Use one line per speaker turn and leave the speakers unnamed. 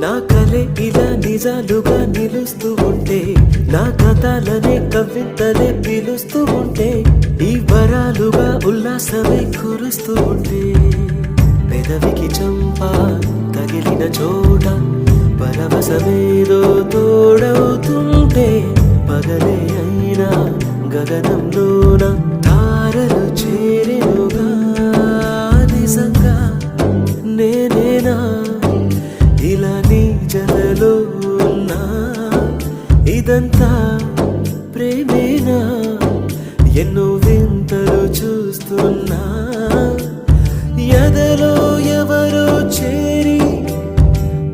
నా కలే ఇలా నిజాలుగా నిలుస్తూ ఉంటే, నా కథలనే కవితలే పిలుస్తూ ఉంటే, ఈ వరాలుగా ఉల్లాసమే కురుస్తూ ఉంటే, పెదవికి చంప తగిలిన చోట పరవశమేదో తోడవుతుంటే, పగలే అయినా గగనంలోన తారలు చేరెనుగా. నిజంగా నేనేనా ఇలా నీ జలలో ఉన్నా? ఇదంతా ప్రేమేనా? ఎన్నో వింతలు చూస్తున్నా, ఎదలో ఎవరో